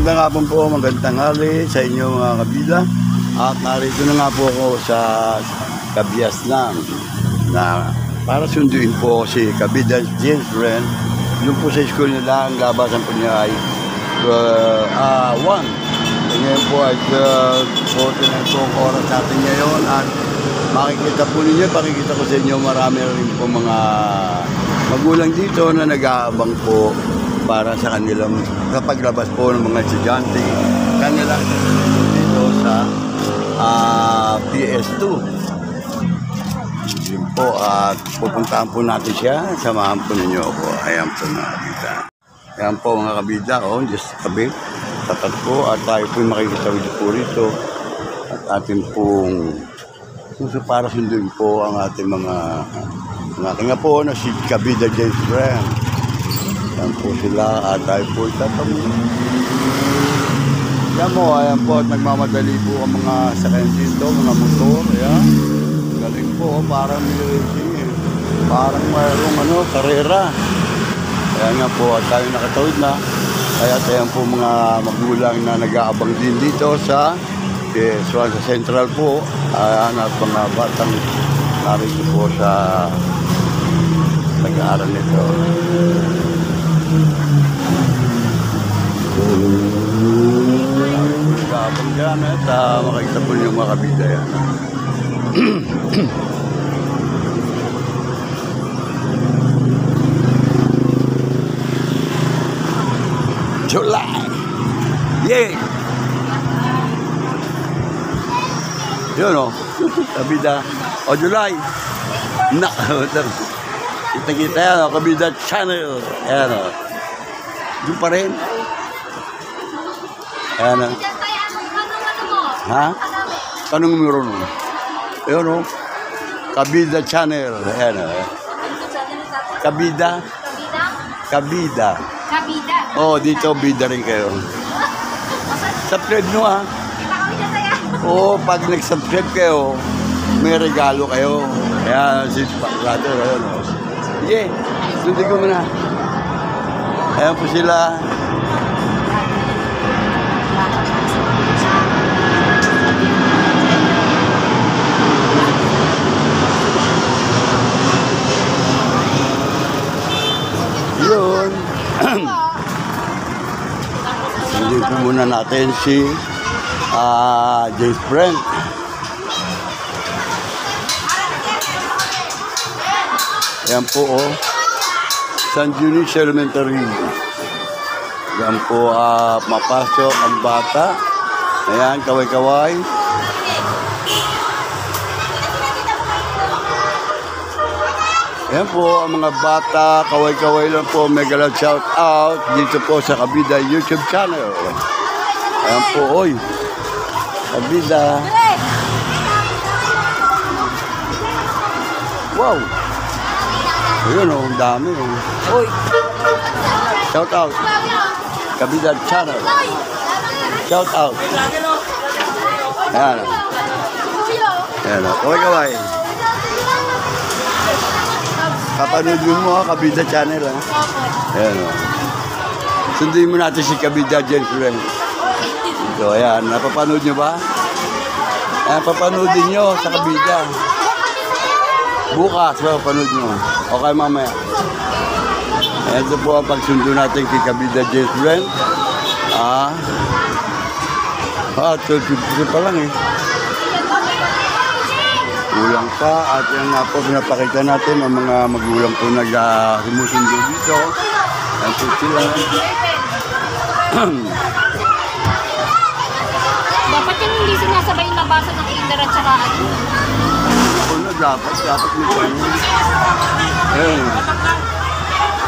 Magandang hapon po, magandang hali sa inyo mga kabida. At narito na nga po ako sa Kabiasnan na para sunduin po si Kabida James Ren. Doon po sa school nila, ang labasan po niya ay 1. Ngayon po ay 49 po ang oras natin ngayon. At makikita po ninyo, pakikita ko sa inyo, marami rin po mga magulang dito na nag-aabang po para sa kanilang kapaglabas po ng mga estudyante kanilang dito sa PS2. Yun po, at pupuntahan po natin siya. Samahan po ninyo ako. Ayan po mga kabida. Ayan po mga kabida. Just tabi. Tapat po. At tayo po makikita po rito. At ating pong para sunduin po ang ating mga nga po na si Kabida James Ren. Ayan po sila. At tayo po itatanong. Ayan po at nagmamadali po ang mga sakyan dito, mga motor. Ayan. Galing po, parang parang mayroong karera. Ayan nga po at tayo nakatawid na. Kaya ayan po mga magulang na nag-aabang din dito sa Central po. Ayan at mga batang narito po sa nag-aaral nito. Nag-aabang dyan at makikita po yung mga kabida yan. July! Yay! Yun o, Kabida. O, July! Kita-kita yan o, Kabida Channel. Ayan o. Doon pa rin. Ayan o. Ha? Tanong numero nun. Ayan o. Kabida Channel. Ayan o. Kabida. Kabida. Kabida. Oh, dito bida rin kayo. Subscribe nyo ha. Oo, pag nag-subscribe kayo, may regalo kayo. Kaya si brother, ayun o. Sige, sundin ko muna. Ayan po sila. Yun. Hindi po muna natin si James Ren. Ayan po o. San Dionisio Elementary. Ayan po mapasok ang bata. Ayan, kaway-kaway. Ayan po ang mga bata, kaway-kaway lang po, mega loud shout out dito po sa Kabida YouTube channel. Ayan po, oy. Kabida. Wow. Ayun o, ang dami o. Oy. Shout out. Kabida channel. Shout out. Ayan o. Ayan o, kaway-kaway. Kapanood mo ha, Kabida Channel ha. Ayan o. Sunduin mo natin si Kabida James Ren. So ayan, napapanood nyo ba? Ayan, papanoodin nyo sa Kabida. Bukas, papanood nyo. Okay mamaya. Ayan, ito po ang pagsundo natin kay Kabida James Ren. 12:50 pa lang eh. Kulang pa at yan nga po pinapakita natin ang mga magulang po nag-sumusundo dito. Yan po sila. Dapat yung hindi sinasabay yung nabasa ng kinder at saka ano. Ako na dapat nito. Ayun.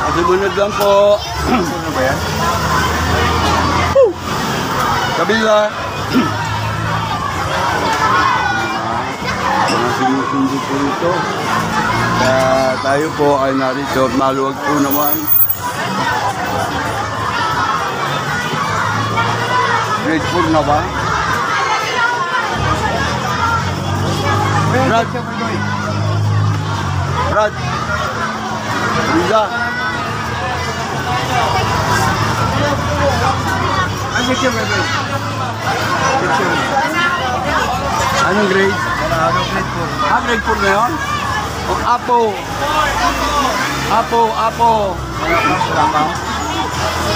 At sumunod lang po. Ano ba yan? Kabila. Sinusundo po ito. Kaya tayo po ay narito. Maluwag po naman. Grade 4 na ba? Brad. Brad. Riza. section ba ito? Section. Anong grade? Grade 4. Ah, grade 4 na yun? O, Apo. Wala pa.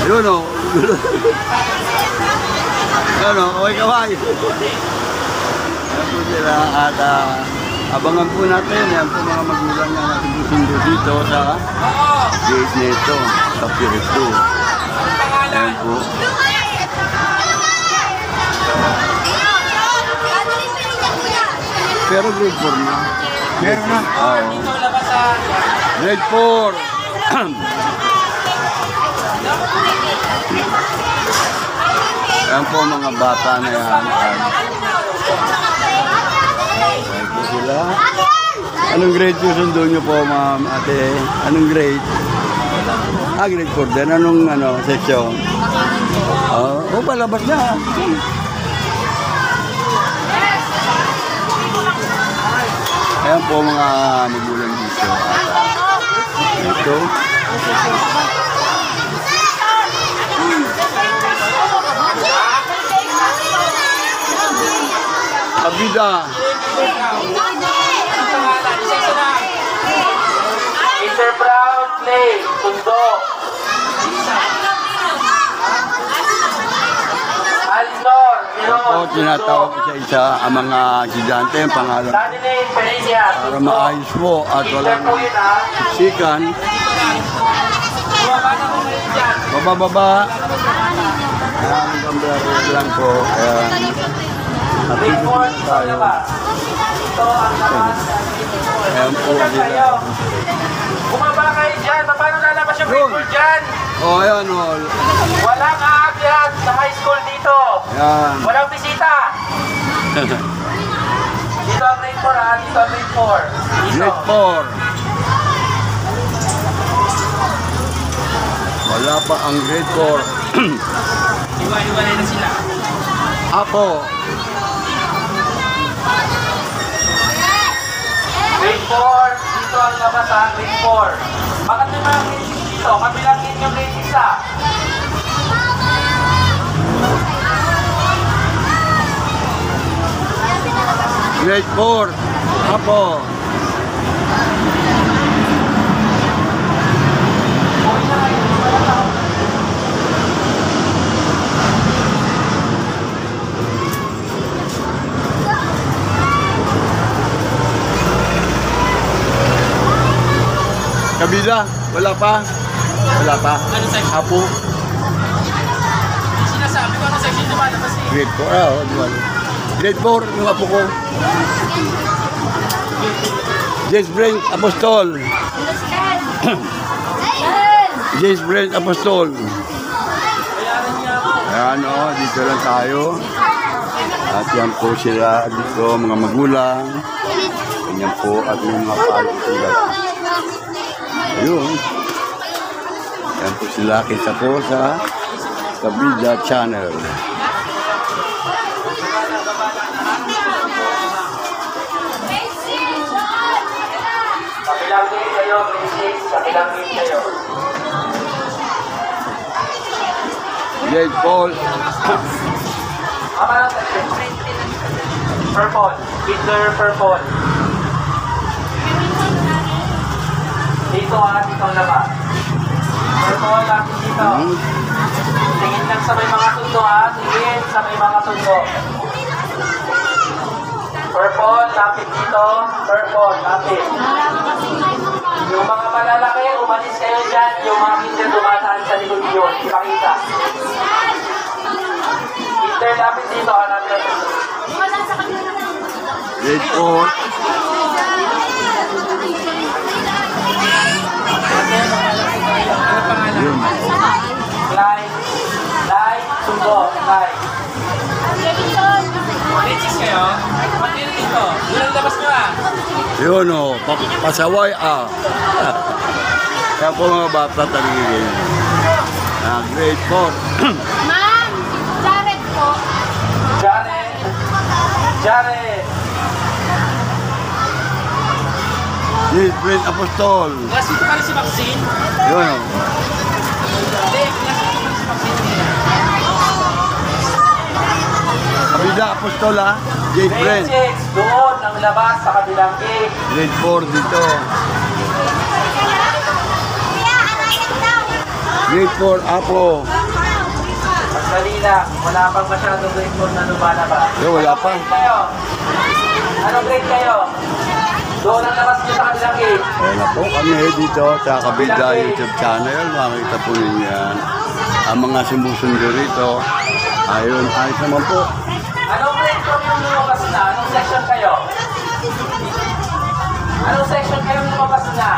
Yun o. Yun o, kaway. Yan po sila at abangan po natin. Yan po mga magulang na natin susundo dito sa gate nito. Sa Pier 2. Yan po. Pero grade 4 na. Meron na. Oo. Grade 4. Yan po mga bata na yan. Yan po sila. Anong grade yung sundo nyo po, ma'am, ate? Anong grade? Ah, grade 4 din. Anong section? Palabas na. Ayan po mga magulang dito. Ito. Kabida. Mr. Brown, play. Sundo. Alnor, Ako, tinatawag ko sa isa ang mga estudyante, ang pangalan. Daniel Pereira, Para maayos po at walang siksikan. Bababa. Ayan, gambar lang po. Ayan. Natulog tayo. Ayan po sila. Bumaba kayo dyan. Paano lalabas yung grade 4 dyan? Ayan o. Walang aakyat sa high school dito. Ayan. Walang bisita. Dito ang grade 4 ha. Dito ang grade 4. Dito. Grade 4. Wala pa ang grade 4. Iwa-iwalay na sila. Ako. Grade 4. Dito ang labas ha. Grade 4. Bakit may mga grade 6 dito? Kabilang din yung grade 6 ha. Grade 4. Ako. Kabila, wala pa. Wala pa. Ano section? Apo. Sinasabi ko ano section diba? Labas eh. Grade 4. Grade 4, yung apo ko. James Brent Apostol. James Brent Apostol. Ayan o, dito lang tayo. At yan po sila dito, mga magulang. Ganyan po at yung mga palo sila. Ayun. Yan po sila kita po sa Kabida Channel. Kabilang grade kayo, grade 6. Kabilang grade kayo. Grade Paul. Ama lang section. Purple. Kinder purple. Dito ha, dito ang labas. Purple, lapit dito. Tingin lang sa may mga sundo ha. Tingin sa may mga sundo. Purple, lapit dito. Purple, lapit. Yung mga malalaki, umalis kayo dyan. Yung mga kinder dumataan sa likod yun. Ipakita. Kinder, lapit dito. Hanap na dito. Grade 4. Yun. Line. Line. Sundo. Line. Malitis kayo? Matili dito. Yun ang labas nyo ah. Yun o, pasaway Kaya po mga bata talingin. Grade 4. Ma'am, Jared po. Jared. Jared. James Brent Apostol. Class dito pa rin si Maxine. Yun o. Hindi, class dito pa rin si Maxine. Kabida Apostola, Jade Grade Brent. 6, doon ang labas sa kabilang gate. Grade 4 dito. Grade 4, Apo. Mas dali lang, wala pang masyadong grade 4 na lumalabas. Wala pa. Anong grade kayo? Anong grade kayo? Doon ang labas nyo sa kabilang gate. Ayan na po kami dito sa Kabida YouTube channel. Makikita po ninyo yan. Ang mga sumusundo rito. Ayun, ayos naman po. Anong grade 4 yung lumabas na? Anong section kayo? Anong section kayo lumabas na?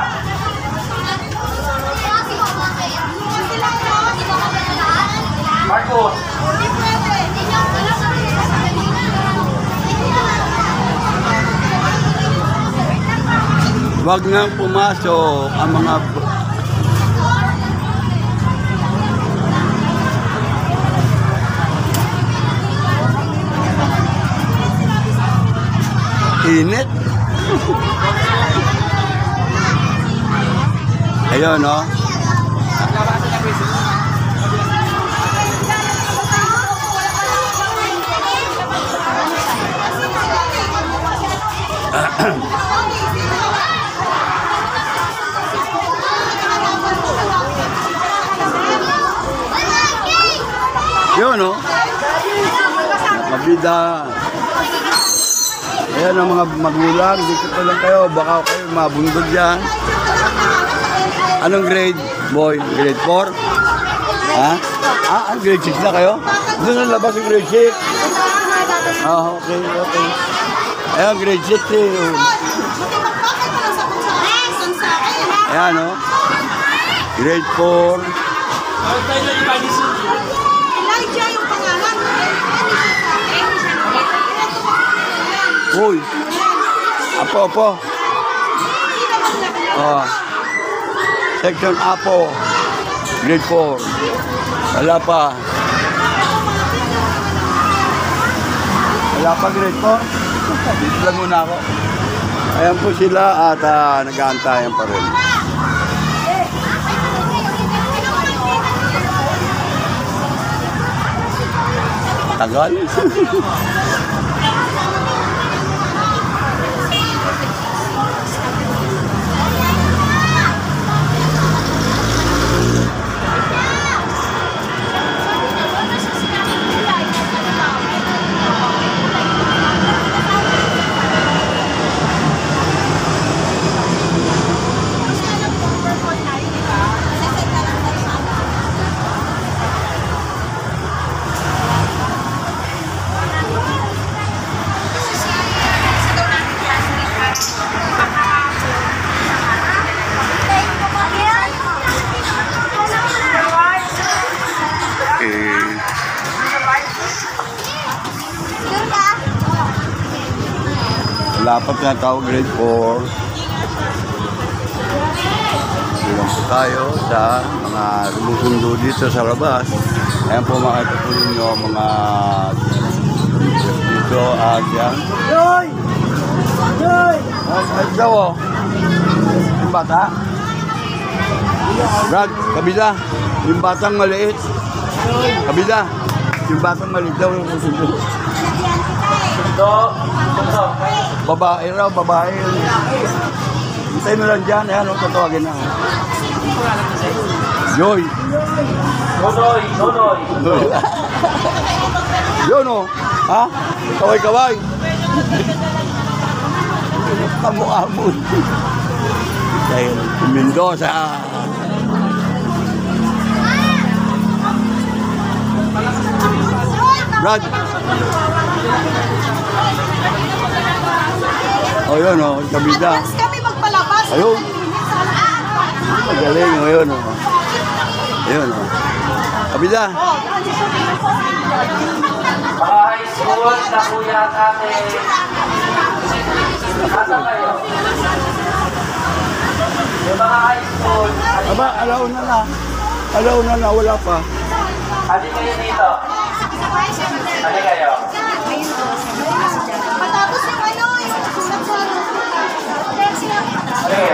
Marcos. Huwag nang pumasok ang mga init. Ayun, no? Yun, no? Kabida. Ayan ang mga magulang, dito pa lang kayo, baka kayo mabundod yan. Anong grade, boy? Grade 4? Ha? Ah, grade 6 na kayo? Doon na labas yung grade 6. Ah, okay, okay. Ayan, grade 6 eh. Ayan, no? Grade 4. Elijah yung pangalan. Uy. Apo. Oh. Section Apo. Grade 4. Wala pa. Wala pa grade 4. Dito lang muna ako. Ayan po sila at nag-aantayan pa rin. Tagal. Wala pa tinatawag grade 4. Bilang po tayo sa mga lumusundo dito sa labas. Ayan po makita po ninyo mga dito at yan. Yoy! Yoy! Ay daw oh. Yung bata? Brad, kabila. Yung batang maliit. Kabila. Yung batang maliit daw yung lumusundo. Babae raw, babae. Hintay mo lang dyan, ayan o, tatawagin na. Joy. Nonoy. Yun o, ha? Kaway-kaway. Kamu-amo. Dahil Mendoza. Brad. O yun o, kabida. Advance kami magpalabas. Ayun. Magaling o yun o. Ayun o. Kabida. Mga high school na kuya at ate. Nasa kayo? Yung mga high school, Aba, alauna na. Alauna na, wala pa. hali kayo dito. Hali kayo. Matapos yung ano, yung Sige.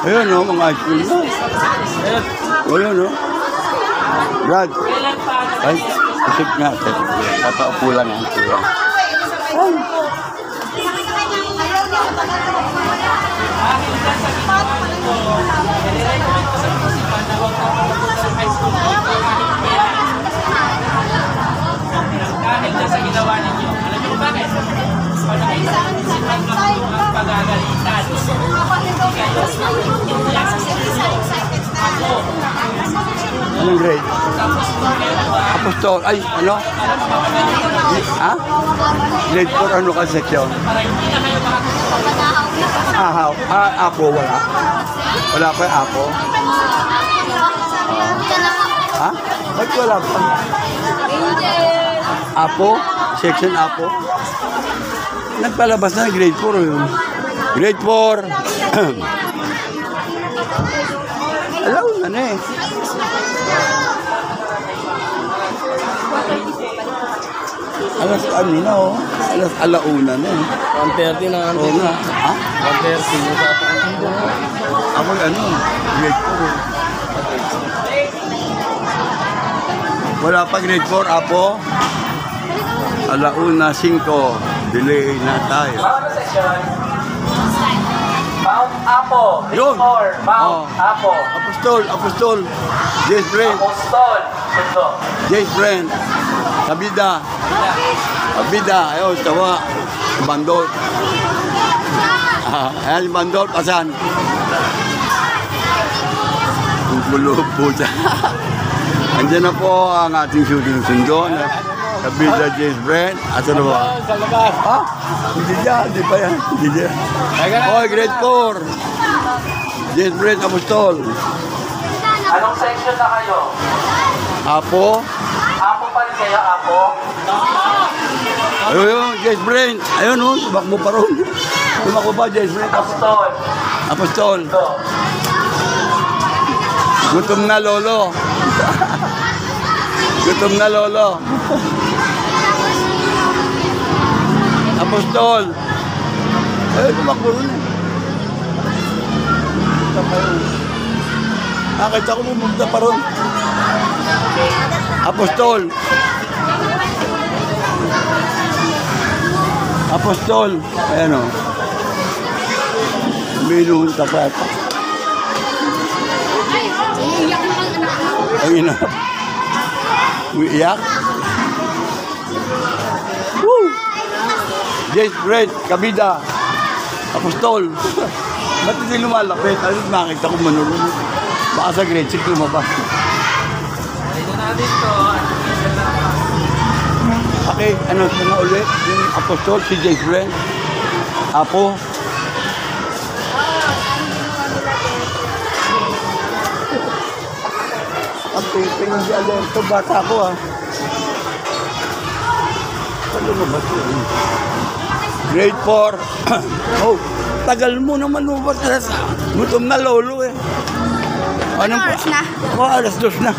Ayun o, mga ice cream na. Ayun o. Brad. Kailan pa? Ay, isip nga. Tataupo lang yan. Dahil dyan sa ginawa nito, nire-recommend ko sa principal na huwag papapunta ng high school dito kahit kailan. Dahil dyan sa ginawa ninyo. Alam niyo kung bakit? Pag nakita ng principal na ang pagagalitan, Anong grade? Apostol. Ay, ano? Ha? Grade 4, ano ka section? para hindi na kayo makakasama. Ahaw. Apo, wala. Wala pa yung apo. Ha? Ba't wala pa? Apo? Section apo? Nagpalabas na grade 4 yun. Grade 4. Alaw na na eh. Alas ano na oh. Alas alauna na eh. 130 na Oo nga. Ha? 130 yung kapakasando. Ako ano, grade 4 eh. Wala pa grade 4, apo. Alauna 5. Delay na tayo. Bawat section, Mount Apo, Yun. Victor, Mount Oh. Apo, Apostol. Jace Brent. Apostol, Sundo. Jace Brent. Kabida. Ayun, tawa. Bandol. Ayan, bandol. Pasan. Bulo po siya. Andiyan na po ang ating shooting sundo. Kabida Jace Brent. At ano ba? Sa labas. Ha? Hindi dyan. Hindi pa yan. Hindi dyan. Oh, grade 4. Jace Brent, Apostol. Anong section na kayo? Apo. Apo pa rin kayo, Apo? Ayun, Jace Brent. Ayun, oh. Tumakbo pa ron. Tumakbo pa, Jace Brent. Apostol, Apostol. Sundo. Gutom na, lolo. Gutom na, lolo. Apostol. Ayun, tumakbo ron eh. Nakita ko pumunta pa ron. Apostol. Apostol. Ayan o. Minuhunta pa ito. Ang ina. Umiiyak. Woo! Jace Brent, Kabida. Apostol. Ba't hindi lumalapit? Ano nakita ko manulong? Baka sa grade 6 lumabas. Dito natin to. Okay, ano na ulit? Yung apostol, si Jace Brent. Apo. Ang piping di alerto, bata ko ah. Ano ba ito? Grade 4. Oh, tagal mo naman lumabas. Gutom na lolo eh. Anong oras na? Oh, alas 2 na.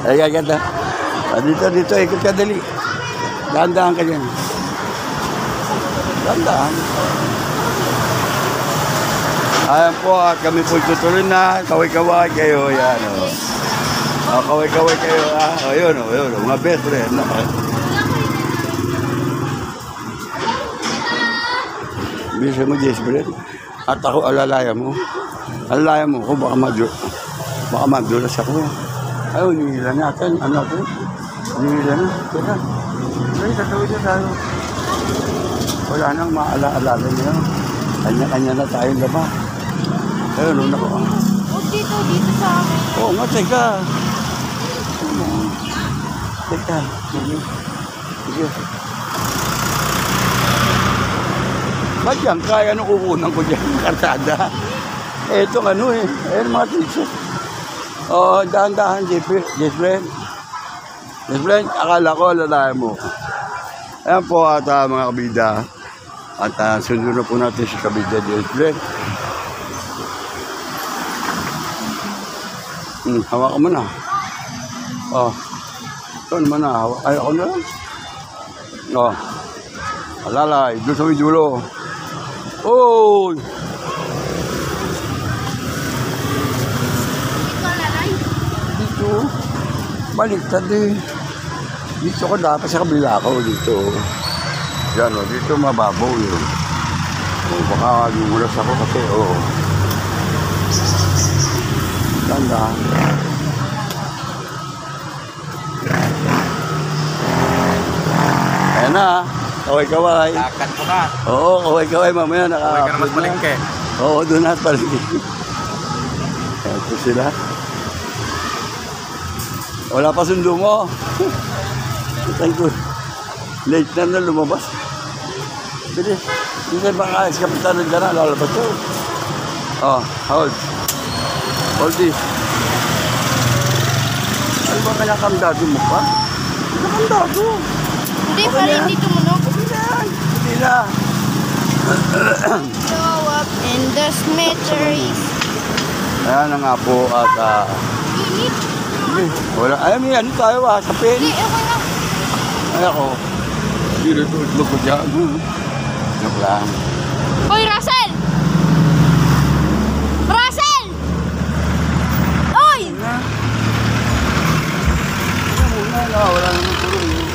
Ay, gaganda. Dito, ikot ka dali. Dahan-dahan ka dyan. Dahan-dahan. Ayan po, at kami po tutuloy na. Kaway-kaway kayo. Yan, o. Kaway-kaway kayo. Ayun, mga best friend. Bisa mo, Jace Brent. At ako, alalaya mo. Alalaya mo ko, baka madulas ako. Ayun, nihila natin. Ano natin? Nihila na. Teka. Ay, tatawid na tayo. Wala nang maala-alala niya. Kanya-kanya na tayong labas. Ayun, una ko. Dito sa amin. Oo nga, teka. Teka. Sige. Ba't yan? Kaya nung kukunan ko dyan, kartada. Etong ano eh. Ayun mga teacher. Oo, dahan-dahan, Jace Brent. Jace Brent, akala ko alalayan mo. Ayan po at mga kabida. At sunod na po natin si kabida Jace Brent. Hawakan mo na. Oh. Ito naman na. Ay, ako na lang. Oh. Alalay. Doon sa may dulo. Oh! Dito. Baliktad eh. Dito ko dapat sa kabila ko dito. Yan o, dito mababaw yun. O, baka lumulas ako kasi o. Tanda. Ayan na. Kaway-kaway. Lakat mo na. Oo, kaway-kaway. Mamaya Huwag ka na mas na. malingke. Oo, doon na palengke. Ito sila. Wala pa sundo mo. Thank you. Late na lumabas. Bilis. Hindi baka si Kapitan ng Dana, lalabas ko. Oh, hold. Hold this. Ano ba kaya kamdado mo pa? Kamdado. Hindi pa rin dito mo, no? Hindi na. Show up in the smetteries. Ayan na nga po at Init. wala. Ay, may ano tayo sa pen. Hindi, ako na. Ay ako. Dito tulog ko dyan. Joke lang. Hoy, Russell! Russell! Oy! Wala naman tulog.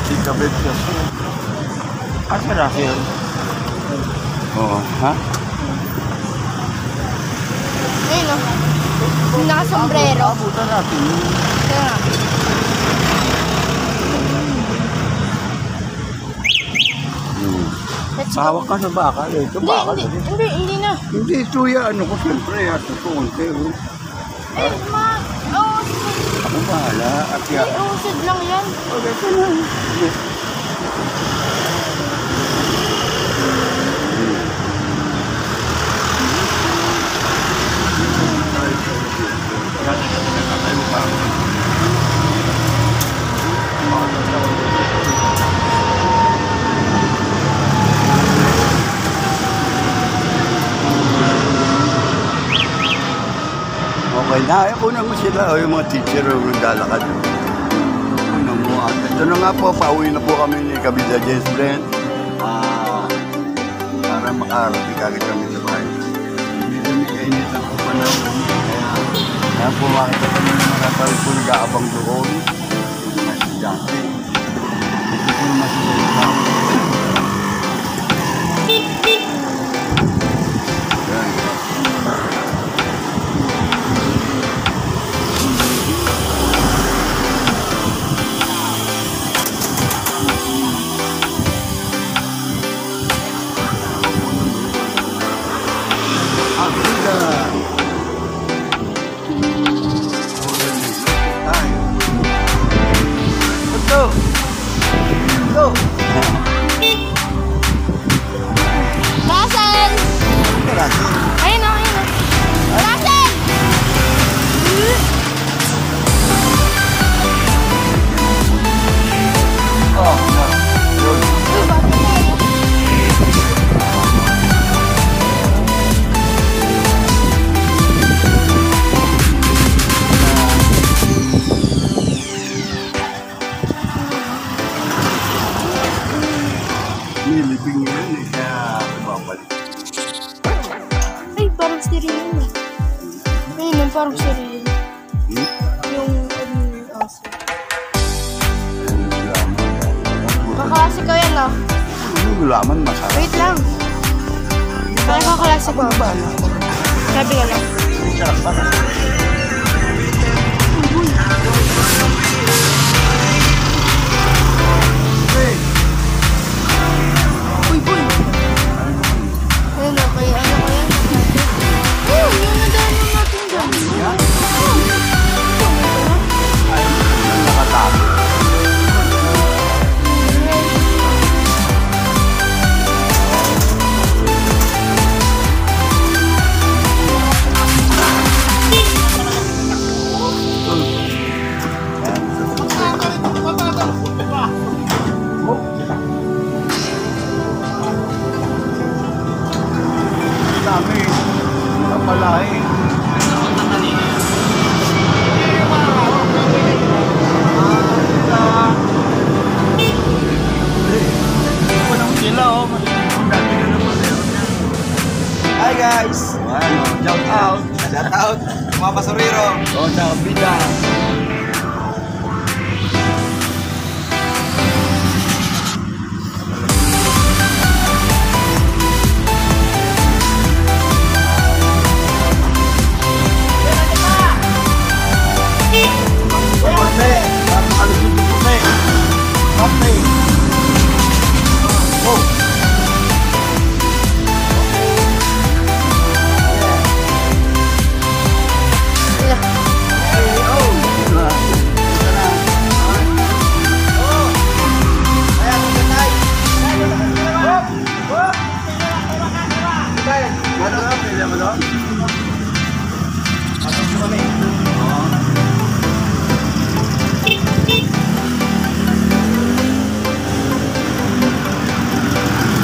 Si Kabit kasi. Asa Rafael? Oo, ha? Ayun, no? Naka-sombrero. Abutan natin. Kaya. Let's go. Hawak ka sa baka. Ito baka. Hindi na. Hindi ito yan. Ano ko siyempre. At ito konti. Eh, oh, Ako bahala. At yan. usod lang yan. Okay, ito na. Okay na, kunan mo sila o yung mga teacher o yung lalakad. Kunan mo. At ito na nga po, pauwi na po kami ni Kabida James Brent. Para makarating kagad kami sa bahay. Hindi kami kainit ang panahon. Kaya po makita kami ng mga tao po nag-aabang doon. Yung mga estudyante. Ito po naman sila isang. Russell! Ayun o, ayun o. Russell! Niliping yun eh, kaya babalik. Ay, parang stereo. Ayun o, parang stereo. Yung aso. Kaklase ko yan o. Gulaman masarap. Wait lang. Parang kaklase ko. Sabi ka lang. Sarap pa. Ayun o, kaya ano ko yan? Oh, yung nadaanan natin dyan. Nakatapo. Dami. Kapalahe. Hi guys! Ano, shout out. Shout out! Mga basurero. O sa kabila.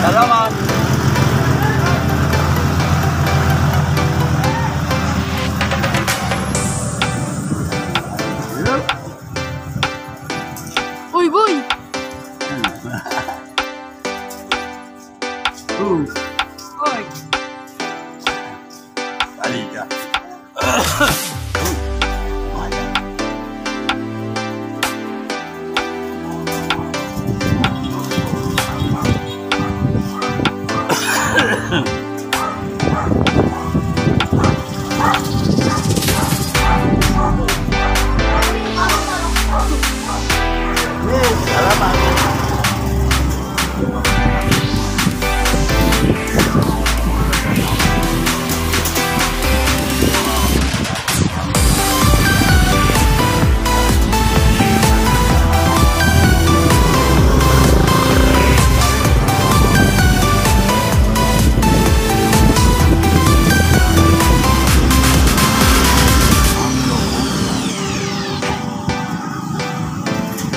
Salamat. Uy, boy! Oy. Halika.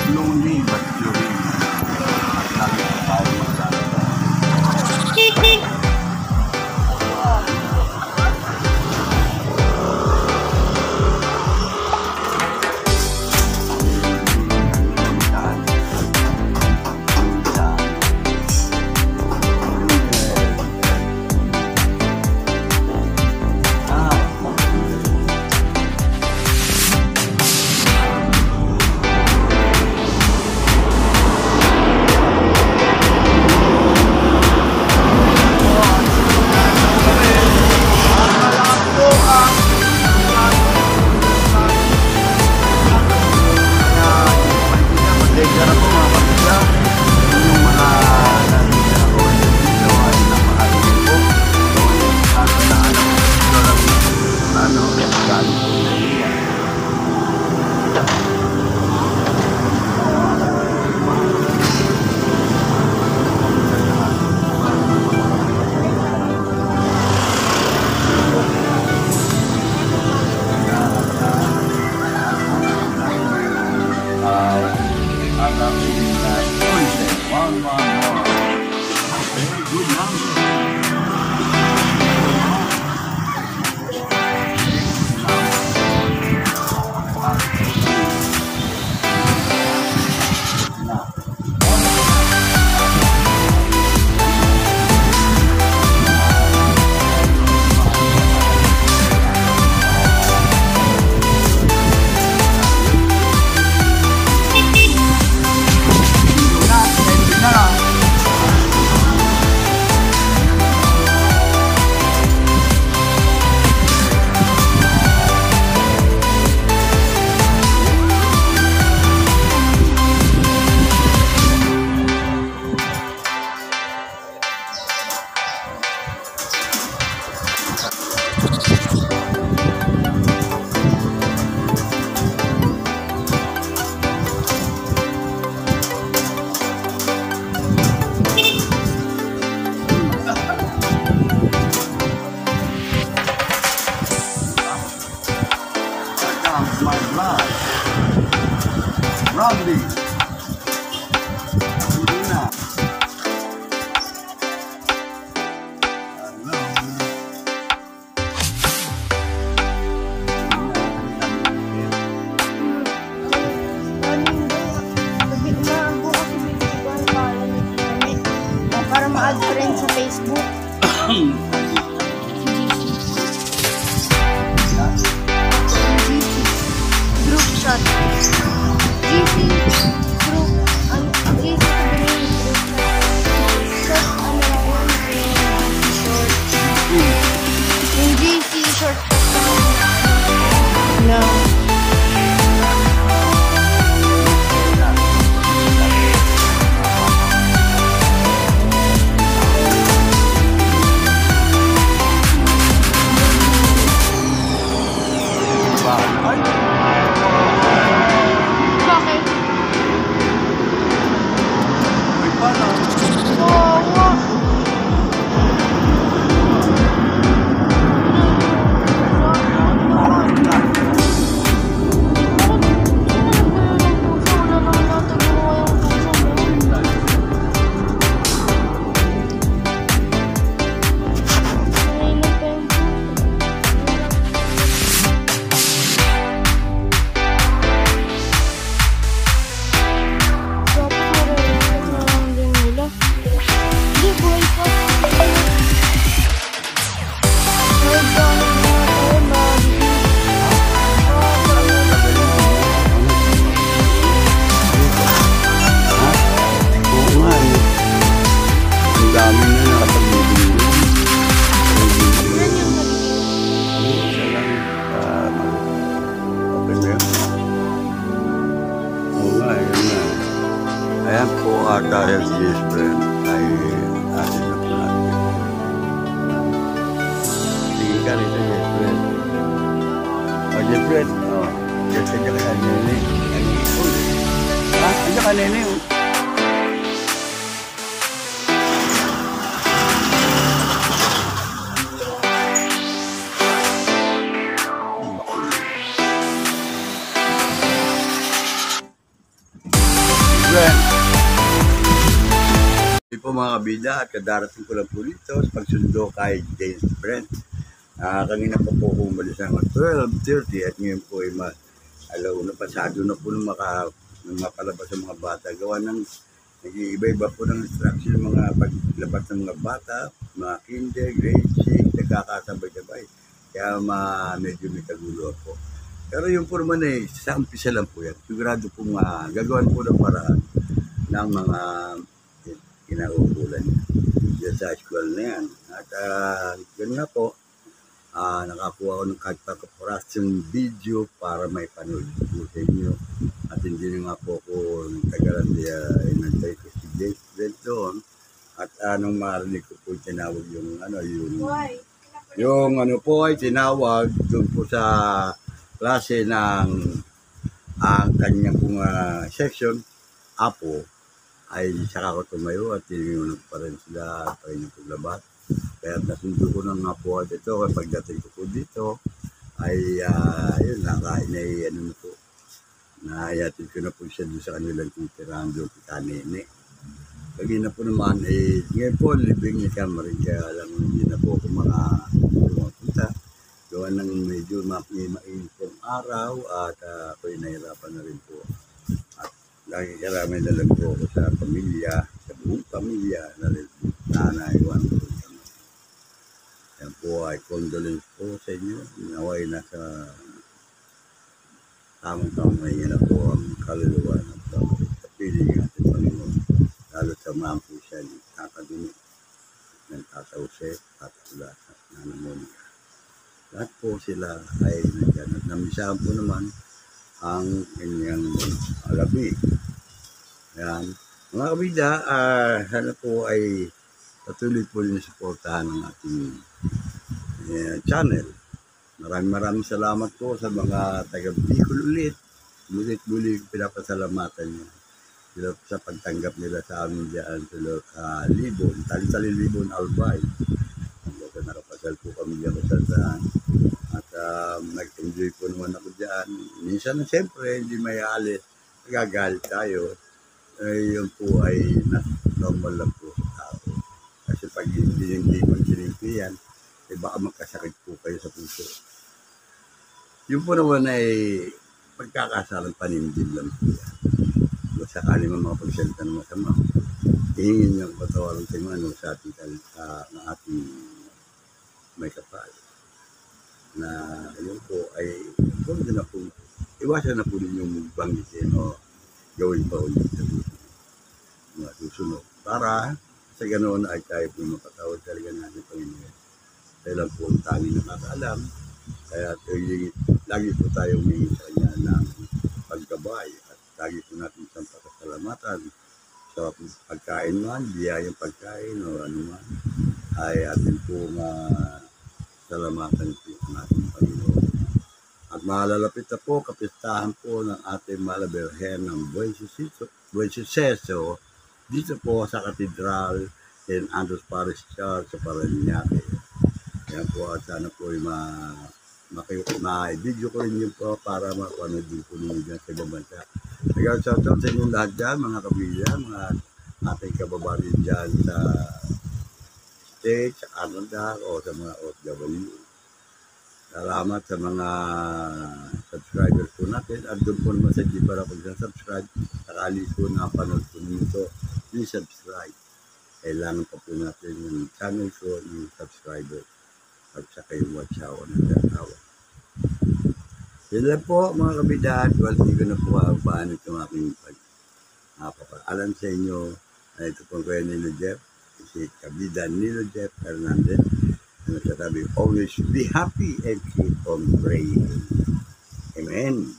Lonely but pure. Lagi pa tayo magsalita. Randy. Luna. Para ma-add friend sa Facebook. mga ka-LGS friend ay atin na po natin. Tingin ka rin sa GS friend. O GS friend, GS ka ka nene. Andiyan ka nene. Hindi po mga kabida at kadarating ko lang po dito sa pagsundo kay James Brent. Kanina pa po umalis ng 12:30 at ngayon po ay alauna pasado na po nung mapalabas ang mga bata. Gawa ng nag-iiba-iba po ng instruction ng mga paglabas ng mga bata, mga kinder, grade 6, nagkakasabay-sabay. Kaya medyo may kagulo po. Pero yung po naman sa umpisa lang po yan. Sigurado po gagawan po ng paraan ng mga kinaukulan niya sa school na yan. At yun nga po, nakakuha ko ng kahit pagkaporasyon video para may panood po sa inyo. At hindi na nga po ko tagalan inantay ko si James Brent doon. At anong marinig ko po tinawag yung po ay tinawag doon po sa klase ng ang kanyang section, Apo, ay saka ko tumayo at tinunod pa rin sila at kanyang paglabat. Kaya nasundo ko ng nga po at ito, pagdating ko po dito, ay yun, nakain ay na po, nahayatid ko na po siya doon sa kanilang titirahan doon sa kanene. Pagina po naman, ngayon po, libing ni Cameron, kaya lang hindi na po ako pumunta. Gawa ng medyo mainit pong araw at ako'y nahirapan na rin po. At nakikiramay na lang po ako sa pamilya, sa buong pamilya na rin naiwan po kami. Yan po ay condolence po sa inyo. Naway nasa tamang-tamang ngayon na po ang kaluluwa ng kapiling natin Panginoon. Lalo sa mga po siya ni Kakadumi, ng Tata Jose, Tata Ulat, at Nana Monica. Lahat po sila ay nandiyan at namisahan po naman ang kanyang alabi. Ayan. Mga kabida, sana po ay patuloy po rin suportahan ng ating channel. Maraming salamat po sa mga taga-Bicol ulit. Muli pinapasalamatan niyo sila sa pagtanggap nila sa amin dyan sa Libon, Tali-Libon, Albay. Nakapasal po kami dyan sa saan. At nag-enjoy po naman ako dyan. Minsan na siyempre, hindi may alis. Nagagalit tayo. Yun po ay normal lang po sa tao. Kasi pag hindi magsilimpiyan, baka magkasakit po kayo sa puso. Yun po naman ay pagkakasalang panindig lang po yan. Kung sakali mga pagsalita ng masama, hihingin niyo ang patawaran sa inyo sa ating may kapal na yun po ay kung na po iwasan na po ninyong banggitin o gawin pa ulit sa mga susunod para sa ganoon ay tayo po mapatawad talaga natin Panginoon. Tayo lang po ang tanging nakakaalam kaya lagi po tayo humingi sa kanya ng pagkabay at lagi po natin siyang pasasalamatan sa pagkain man, biyayang pagkain o ano man ay atin po salamatan po ang ating Panginoon. At malalapit na po, kapistahan po ng ating Malaberhen ng Buensuceso dito po sa Cathedral in Andros Parish Church sa Parañaque. Yan po at sana po ay ma-video ko rin yun po para mapanood din po ninyo dyan sa ibang bansa. Nag-shoutout sa inyong lahat dyan, mga kabilya, mga ating kababayan dyan sa States, sa Canada o sa mga OFW. Salamat sa mga subscribers po natin. At doon po naman sa di para kung subscribe, sakali po na panood po ninyo ito, please subscribe. Kailangan pa po natin yung channel ko, yung subscriber at saka yung watch hour na tinatawag. Sila po mga kabidad, hindi ko na po paano itong aking pagpapaalam sa inyo. Ito po kayo Nilo Jeff, si kabida Nilo Jeff Hernandez. Nagsasabi, always be happy and keep on praying. Amen.